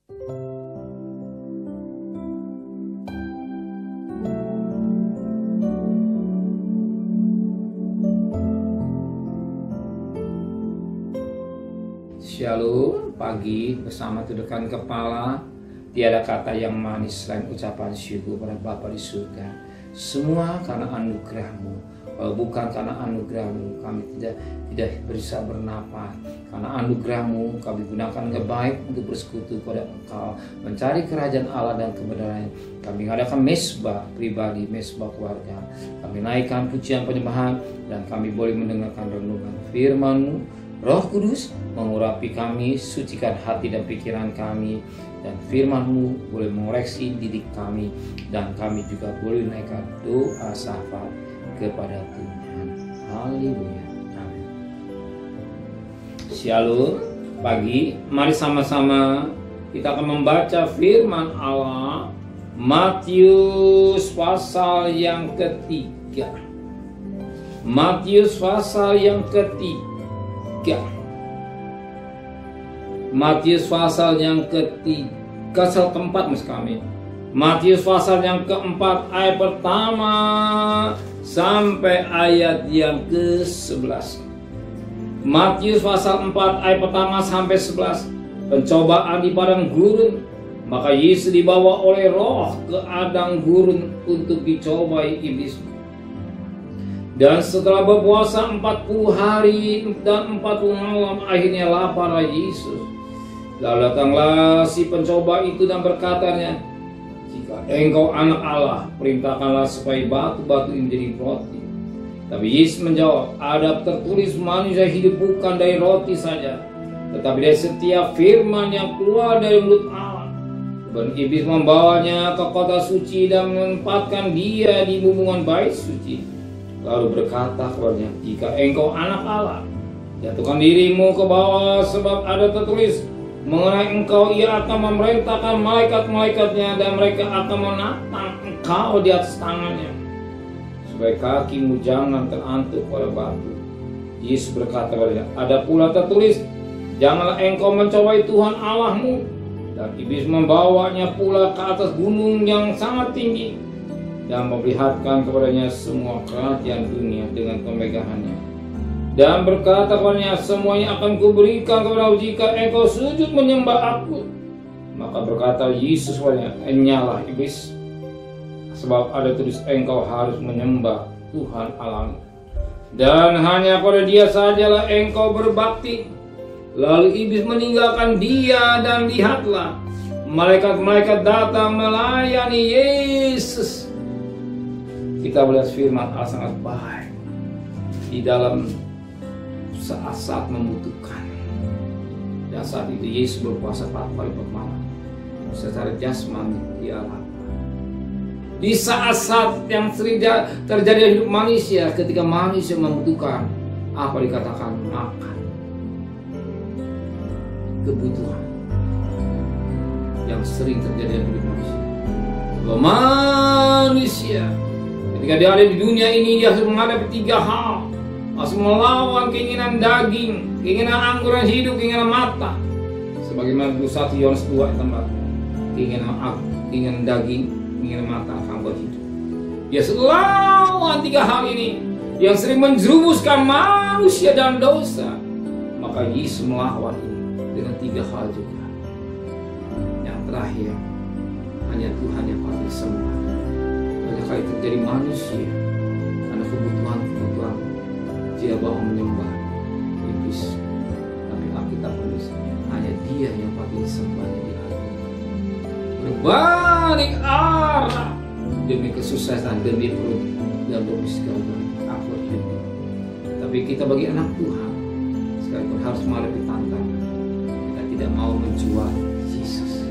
Shalom, pagi bersama tuduhkan kepala. Tiada kata yang manis selain ucapan syukur pada Bapa di surga. Semua karena anugerah-Mu. Kalau bukan karena anugerah-Mu, kami tidak bisa bernapas. Karena anugerah-Mu, kami gunakan dengan baik untuk bersekutu kepada Engkau, mencari kerajaan Allah dan kebenaran. Kami mengadakan mesbah pribadi, mesbah keluarga. Kami naikkan pujian penyembahan, dan kami boleh mendengarkan renungan firman-Mu. Roh Kudus mengurapi kami, sucikan hati dan pikiran kami, dan firman-Mu boleh mengoreksi didik kami, dan kami juga boleh naikkan doa syafaat kepada Tuhan. Haleluya. Amin. Shalom, pagi. Mari sama-sama kita akan membaca firman Allah Matius pasal yang ketiga. Matius pasal yang ketiga. Matius pasal yang ketiga, pasal keempat mas kami. Matius pasal yang keempat ayat pertama sampai ayat yang ke-11. Matius pasal 4 ayat pertama sampai 11. Pencobaan di padang gurun. Maka Yesus dibawa oleh Roh ke padang gurun untuk dicobai iblis. Dan setelah berpuasa 40 hari dan 40 malam, akhirnya lapar Yesus. Lalu datanglah si pencoba itu dan berkatanya, "Jika engkau anak Allah, perintahkanlah supaya batu-batu ini menjadi roti." Tapi Yesus menjawab, "Ada tertulis, manusia hidup bukan dari roti saja, tetapi dari setiap firman yang keluar dari mulut Allah." Dan iblis membawanya ke kota suci dan menempatkan dia di bumbungan bait suci. Lalu berkata kepadanya, "Jika engkau anak Allah, jatuhkan dirimu ke bawah, sebab ada tertulis, mengenai engkau ia akan memerintahkan malaikat-malaikatnya, dan mereka akan menatang engkau di atas tangannya, supaya kakimu jangan terantuk pada batu." Yesus berkata kepadanya, "Ada pula tertulis, janganlah engkau mencobai Tuhan Allahmu." Dan iblis membawanya pula ke atas gunung yang sangat tinggi, dan memperlihatkan kepadanya semua kerajaan dunia dengan kemegahannya, dan berkata kepadanya, "Semuanya akan kuberikan kepadamu jika engkau sujud menyembah aku." Maka berkata Yesus kepadanya, "Enyalah iblis, sebab ada tulis engkau harus menyembah Tuhan Allahmu, dan hanya pada Dia sajalah engkau berbakti." Lalu iblis meninggalkan dia, dan lihatlah, malaikat-malaikat datang melayani Yesus. Kita melihat firman Allah sangat baik di dalam saat-saat membutuhkan. Dan saat itu Yesus berpuasa 40 hari malam. Secara jasmani dia lapar. Di saat-saat yang sering terjadi di hidup manusia, ketika manusia membutuhkan apa dikatakan makan, kebutuhan yang sering terjadi di hidup manusia. Sebab manusia ketika dia ada di dunia ini, dia harus menghadapi 3 hal. Harus melawan keinginan daging, keinginan anggur yang hidup, keinginan mata. Sebagaimana 1 Yohanes 2 tempat. Keinginan daging, keinginan mata akan berhidup. Dia selawan 3 hal ini yang sering menjerumuskan manusia dalam dosa. Maka Yesus melawan ini dengan 3 hal juga. Yang terakhir, hanya Tuhan yang patut disembah. Banyak kali terjadi manusia karena kebutuhan dia bawa menyembah iblis, tapi Alkitab menulis hanya Dia yang patut disembah di hati. Berbalik arah demi kesuksesan, demi perut, dan demi segala aku hidup. Tapi kita bagi anak Tuhan sekalipun harus menghadapi tantangan, kita tidak mau menjual Yesus.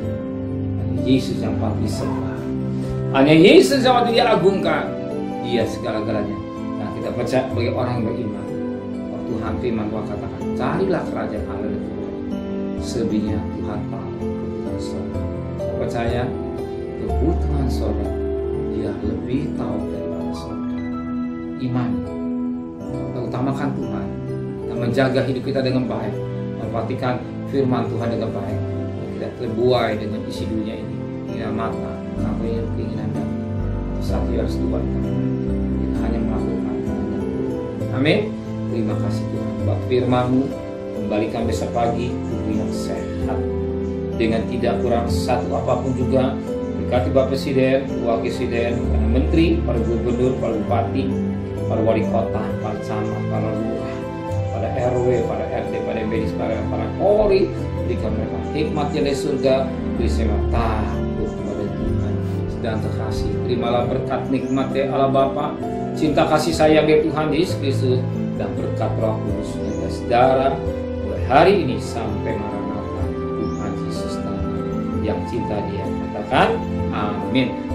Hanya Yesus yang patut disembah. Hanya Yesus yang patut diagungkan. Dia segala-galanya. Nah, kita percaya bagi orang yang beriman. Tuhan firman Tuhan katakan, carilah kerajaan Allah dan kebenaran. Selebihnya Tuhan tahu kebutuhan saudara. Saya percaya kebutuhan saudara Dia lebih tahu daripada saudara. Iman, kita utamakan Tuhan dan menjaga hidup kita dengan baik, memperhatikan firman Tuhan dengan baik. tidak terbuai dengan isi dunia ini. Keinginan mata, keinginan dan satu harus Tuhan. Kita hanya melakukan hanya. Amin. Terima kasih Tuhan buat firman-Mu. Kembalikan besok pagi tubuh yang sehat dengan tidak kurang satu apapun juga. Berkati Bapak Presiden, Wakil Presiden, para Menteri, para Gubernur, para Bupati, para Wali Kota, para Camat, para Lurah, pada RW, pada RT, pada medis, para Polri. Berikan mereka hikmat dari surga, beri semangat takut kepada Tuhan dan terkasih. Terimalah berkat nikmat dari Allah Bapa, cinta kasih sayang dari Tuhan Yesus Kristus, dan berkat Roh Kudus dan saudara mulai hari ini sampai Maranatha Tuhan Yesus datang. Yang cinta Dia katakan amin.